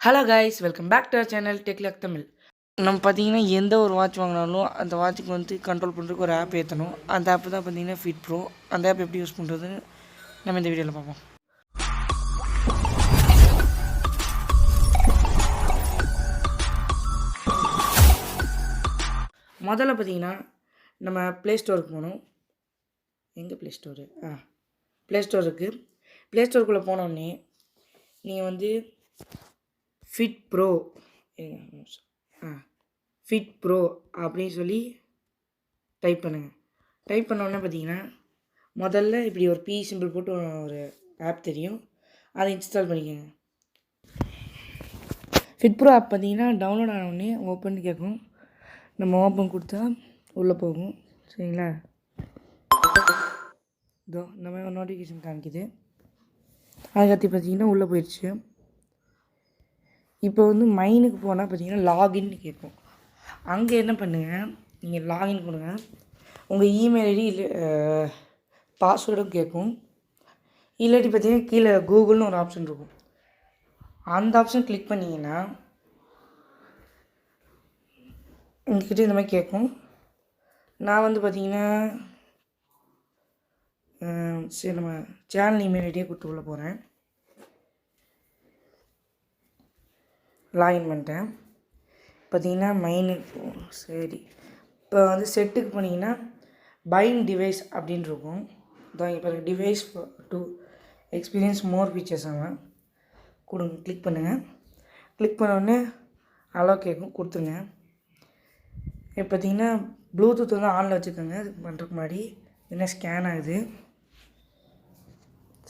Hello guys, welcome back to our channel Techlog Tamil. நம்ம பார்த்தீங்கன்னா எந்த ஒரு வாட்ச் வாங்கினாலும் அந்த வாட்சுக்கு வந்து கண்ட்ரோல் பண்ணுறதுக்கு ஒரு ஆப் ஏற்றணும். அந்த ஆப் தான் பார்த்தீங்கன்னா FitPro. அந்த ஆப் எப்படி யூஸ் பண்ணுறதுன்னு நம்ம இந்த வீடியோவில் பார்ப்போம். முதல்ல பார்த்தீங்கன்னா நம்ம ப்ளே ஸ்டோருக்கு போகணும். எங்கே ப்ளே ஸ்டோரு? ப்ளே ஸ்டோர் இருக்குது. ப்ளே ஸ்டோருக்குள்ளே போனோடனே நீங்கள் வந்து FitPro FitPro அப்படின்னு சொல்லி டைப் பண்ணுங்கள். டைப் பண்ணோன்னே பார்த்தீங்கன்னா முதல்ல இப்படி ஒரு பி சிம்பிள் போட்டு ஒரு ஆப் தெரியும், அதை இன்ஸ்டால் பண்ணிக்கோங்க. FitPro ஆப் பார்த்தீங்கன்னா டவுன்லோட் ஆனவுடனே ஓப்பன் கேட்கும். நம்ம ஓப்பன் கொடுத்தா உள்ளே போகும். சரிங்களா? இதோ இந்த மாதிரி நோட்டிஃபிகேஷன் காமிக்குது. அதுக்கடுத்து பார்த்தீங்கன்னா உள்ளே போயிடுச்சு. இப்போ வந்து மைனுக்கு போனால் பார்த்தீங்கன்னா லாகின்னு கேட்கும். அங்கே என்ன பண்ணுங்கள், நீங்கள் லாகின் கொடுங்க. உங்கள் இமெயில் ஐடி இல்லை பாஸ்வேர்டும் கேட்கும். இல்லாட்டி பார்த்தீங்கன்னா கீழே கூகுள்னு ஒரு ஆப்ஷன் இருக்கும். அந்த ஆப்ஷன் கிளிக் பண்ணிங்கன்னா உங்கள்கிட்ட இந்த மாதிரி கேட்கும். நான் வந்து பார்த்தீங்கன்னா சரி நம்ம சேனல் இமெயில் ஐடியே கொடுத்து உள்ளே போகிறேன். லாகின் பண்ணிட்டேன். பார்த்தீங்கன்னா மைனுக்கு சரி இப்போ வந்து செட்டுக்கு போனீங்கன்னா பைன் டிவைஸ் அப்படின்னு இருக்கும். இதான் இப்போ device to experience more features அவன் கொடுங்க. கிளிக் பண்ணுங்கள். கிளிக் பண்ணோடனே அலோ கேட்கும், கொடுத்துருங்க. இப்போ பார்த்தீங்கன்னா ப்ளூடூத் வந்து ஆனில் வச்சுக்கோங்க. இது பண்ணுறதுக்கு முன்னாடி என்ன ஸ்கேன் ஆகுது.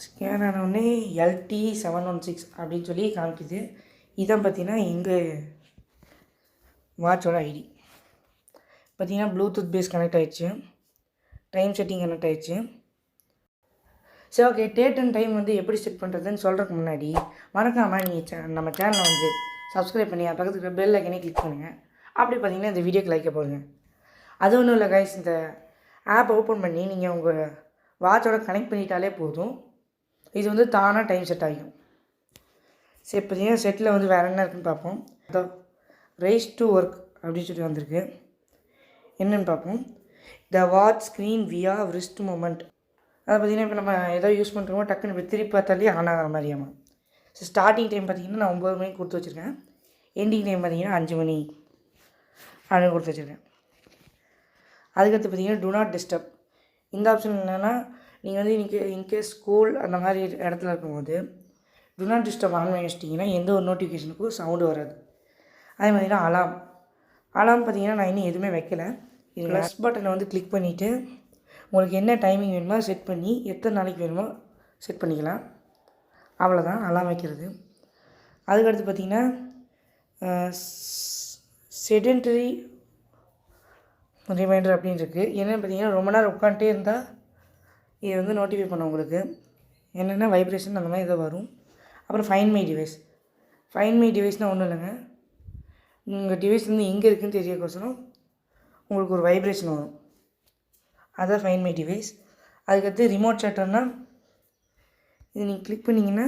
ஸ்கேன் ஆனவுடனே LT716 அப்படின்னு சொல்லி காமிக்குது. இதான் பார்த்தீங்கன்னா எங்கள் வாட்சோட ஐடி. பார்த்தீங்கன்னா ப்ளூடூத் பேஸ் கனெக்ட் ஆகிடுச்சு, டைம் செட்டிங் கனெக்ட் ஆகிடுச்சு. சரி, ஓகே. டேட் அண்ட் டைம் வந்து எப்படி செட் பண்ணுறதுன்னு சொல்கிறதுக்கு முன்னாடி மறக்காமல் நீங்கள் நம்ம சேனலை வந்து சப்ஸ்கிரைப் பண்ணி பக்கத்துக்கு பெல் ஐக்கனே கிளிக் பண்ணுங்கள். அப்படி பார்த்தீங்கன்னா இந்த வீடியோக்கு லைக்கை போடுங்க. அது ஒன்றும் இல்லை கைஸ், இந்த ஆப் ஓப்பன் பண்ணி நீங்கள் உங்கள் வாட்சோட கனெக்ட் பண்ணிட்டாலே போதும். இது வந்து தானாக டைம் செட் ஆகிடும். சரி, பார்த்தீங்கன்னா செட்டில் வந்து வேறு என்ன இருக்குன்னு பார்ப்போம். அதோ ரைஸ் டு ஒர்க் அப்படின்னு சொல்லி வந்திருக்கு. என்னென்னு பார்ப்போம். த வாட்ச் ஸ்க்ரீன் வியா ரிஸ்ட் மூமெண்ட். அதை பார்த்தீங்கன்னா இப்போ நம்ம ஏதோ யூஸ் பண்ணுறோமோ டக்குன்னு இப்போ திருப்பி பார்த்தாலே ஆன் ஆகிற மாதிரியாமா. ஸோ ஸ்டார்டிங் டைம் பார்த்தீங்கன்னா நான் 9 மணிக்கு கொடுத்து வச்சுருக்கேன். எண்டிங் டைம் பார்த்தீங்கன்னா 5 மணி அப்படின்னு கொடுத்து வச்சுருக்கேன். அதுக்கடுத்து பார்த்தீங்கன்னா டு நாட் டிஸ்டர்ப். இந்த ஆப்ஷன் என்னென்னா நீங்கள் வந்து இன்கேஸ் ஸ்கூல் அந்த மாதிரி இடத்துல இருக்கும்போது டு நாட் டிஸ்டர்ப் ஆன் பண்ணி வச்சிட்டிங்கன்னா எந்த ஒரு நோட்டிஃபிகேஷனுக்கும் சவுண்டு வராது. அதே மாதிரினா அலாம் பார்த்தீங்கன்னா நான் இன்னும் எதுவுமே வைக்கலை. இது ப்ளஸ் பட்டனை வந்து கிளிக் பண்ணிவிட்டு உங்களுக்கு என்ன டைமிங் வேணுமோ செட் பண்ணி எத்தனை நாளைக்கு வேணுமோ செட் பண்ணிக்கலாம். அவ்வளோதான் அலாம் வைக்கிறது. அதுக்கடுத்து பார்த்திங்கன்னா செடென்டரி ரிமைண்டர் அப்படின்னு இருக்குது. என்னென்னு பார்த்தீங்கன்னா ரொம்ப நேரம் உட்காந்துட்டே இருந்தால் இது வந்து நோட்டிஃபை பண்ண உங்களுக்கு என்னென்னா வைப்ரேஷன் அந்த மாதிரி ஏதோ வரும். அப்புறம் find my device. Find my டிவைஸ்னால் ஒன்றும் இல்லைங்க, உங்கள் டிவைஸ் வந்து எங்கே இருக்குதுன்னு தெரியக்கோசரம் உங்களுக்கு ஒரு வைப்ரேஷன் வரும். அதான் ஃபைண்ட் மை டிவைஸ். அதுக்கடுத்து ரிமோட் ஷட்டர்னால் இது நீங்கள் கிளிக் பண்ணிங்கன்னா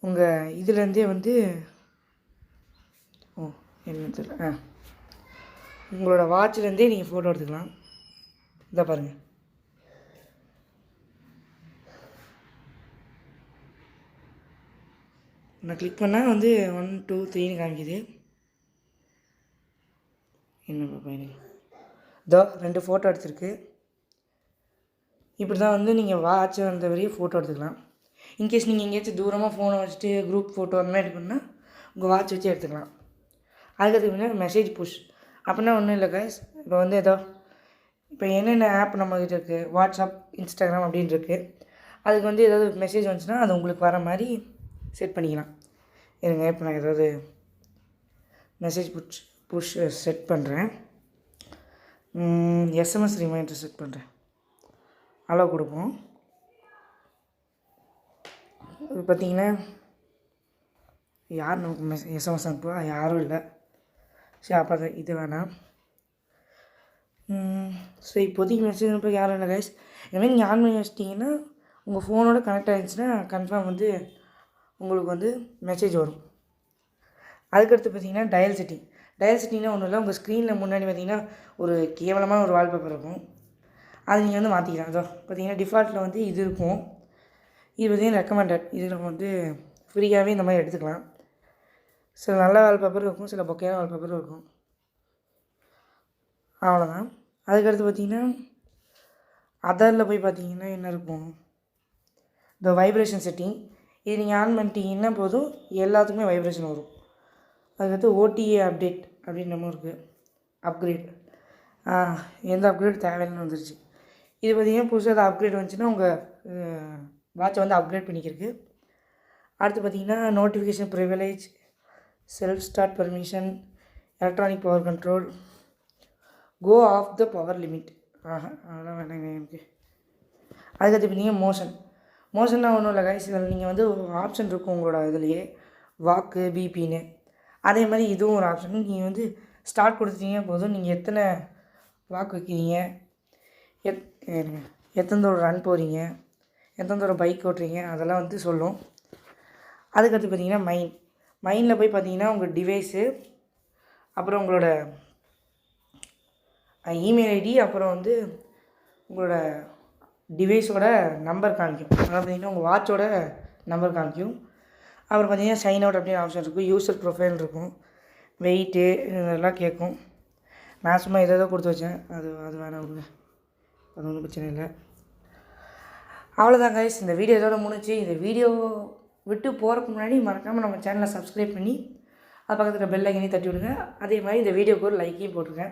உங்கள் இதுலேருந்தே வந்து என்ன தெரியல உங்களோட வாட்சிலேருந்தே நீங்கள் ஃபோட்டோ எடுத்துக்கலாம். இதை பாருங்கள். நான் கிளிக் பண்ணால் வந்து 1 2 3ன்னு காமிக்குது. என்ன பாப்பா எனக்கு இதோ 2 ஃபோட்டோ எடுத்துருக்கு. இப்படி தான் வந்து நீங்கள் வாட்ச் வந்த வரையும் ஃபோட்டோ எடுத்துக்கலாம். இன்கேஸ் நீங்கள் எங்கேயாச்சும் தூரமாக ஃபோனை வச்சுட்டு குரூப் ஃபோட்டோ அந்த மாதிரி எடுக்கணும்னா உங்கள் வாட்ச் வச்சு எடுத்துக்கலாம். அதுக்கு முன்னாடி மெசேஜ் புஷ் அப்படின்னா ஒன்றும் இல்லை கைஸ். இப்போ வந்து ஏதோ இப்போ என்னென்ன ஆப் நம்மக்கிட்ட இருக்குது, வாட்ஸ்அப், இன்ஸ்டாகிராம் அப்படின்னு இருக்குது. அதுக்கு வந்து ஏதாவது மெசேஜ் வந்துச்சுன்னா அது உங்களுக்கு வர மாதிரி செட் பண்ணிக்கலாம். இருங்க, இப்போ நான் ஏதாவது மெசேஜ் புஷ் செட் பண்ணுறேன். எஸ்எம்எஸ் ரிமைண்டர் செட் பண்ணுறேன். அலோவ் கொடுப்போம். இது பார்த்திங்கன்னா யார் நமக்கு எஸ்எம்எஸ் அனுப்புவா? யாரும் இல்லை. சரி, அப்போ இது வேணாம். ஸோ இப்போதைக்கு மெசேஜ் அனுப்ப யாரும் இல்லை கைஸ். இதுமாதிரி நீங்கள் ஆன் பண்ணி வச்சிட்டிங்கன்னா உங்கள் ஃபோனோட கனெக்ட் ஆகிடுச்சுன்னா கன்ஃபார்ம் வந்து உங்களுக்கு வந்து மெசேஜ் வரும். அதுக்கடுத்து பார்த்தீங்கன்னா டயல் செட்டிங்னா ஒன்றும் இல்லை, உங்கள் ஸ்க்ரீனில் முன்னாடி பார்த்தீங்கன்னா ஒரு கேவலமான ஒரு வால்பேப்பர் இருக்கும். அது நீங்கள் வந்து மாற்றிக்கலாம். அதோ பார்த்தீங்கன்னா டிஃபால்ட்டில் வந்து இது இருக்கும். இது பார்த்தீங்கன்னா ரெக்கமெண்டட். இது நம்ம வந்து ஃப்ரீயாகவே இந்த மாதிரி எடுத்துக்கலாம். சில நல்ல வால்பேப்பரும் இருக்கும், சில பொக்கையான வால்பேப்பரும் இருக்கும். அவ்வளோதான். அதுக்கடுத்து பார்த்தீங்கன்னா அதரில் போய் பார்த்தீங்கன்னா என்ன இருக்கும், இந்த வைப்ரேஷன் செட்டிங். இது நீங்கள் ஆன் பண்ணிட்டீங்கன்னா போதும், எல்லாத்துக்குமே வைப்ரேஷன் வரும். அதுக்கடுத்து ஓடிஏ அப்டேட் அப்படின்னு நம்ம இருக்குது, அப்கிரேட். எந்த அப்கிரேட் தேவையில்லைன்னு வந்துருச்சு. இது பார்த்தீங்கன்னா புதுசாக எதாவது அப்கிரேட் வந்துச்சுன்னா உங்கள் வாட்சை வந்து அப்கிரேட் பண்ணிக்கிறதுக்கு. அடுத்து பார்த்தீங்கன்னா notification privilege, self start permission, electronic power control, go off the power limit. அதெல்லாம் வேணாங்க எனக்கு. அதுக்கடுத்து பார்த்தீங்கன்னா மோஷன்னா ஒன்றும் இல்லை கைஸ். இதில் நீங்கள் வந்து ஒரு ஆப்ஷன் இருக்கும் உங்களோட இதுலேயே, வாக்கு பிபின்னு. அதே மாதிரி இதுவும் ஒரு ஆப்ஷன். நீங்கள் வந்து ஸ்டார்ட் கொடுத்தீங்க போதும், நீங்கள் எத்தனை வாக்கு வைக்கிறீங்க, எத்தனை தூரம் ரன் போகிறீங்க, எத்தனை தூரம் பைக் ஓட்டுறீங்க, அதெல்லாம் வந்து சொல்லும். அதுக்கடுத்து பார்த்தீங்கன்னா மைனில் போய் பார்த்தீங்கன்னா உங்கள் டிவைஸு, அப்புறம் உங்களோட இமெயில் ஐடி, அப்புறம் வந்து உங்களோட டிவைஸோட நம்பர் காமிக்கும். அதாவது பார்த்தீங்கன்னா உங்கள் வாட்சோட நம்பர் காமிக்கும். அப்புறம் பார்த்தீங்கன்னா சைன் அவுட் அப்படின்னு ஆப்ஷன் இருக்கும், யூசர் ப்ரொஃபைல் இருக்கும், வெயிட்டு இதெல்லாம் கேட்கும். நான் சும்மா எதோ கொடுத்து வச்சேன், அது வேணாம் விடுங்க, அது ஒன்றும் பிரச்சனை இல்லை. அவ்வளோதான் கைஸ், இந்த வீடியோ இதோட முடிஞ்சு. இந்த வீடியோ விட்டு போகிறதுக்கு முன்னாடி மறக்காமல் நம்ம சேனலை சப்ஸ்கிரைப் பண்ணி அது பக்கத்தில் பெல் ஐக்கனையும் தட்டி விடுங்க. அதே மாதிரி இந்த வீடியோக்கு ஒரு லைக்கையும் போட்டுருங்க.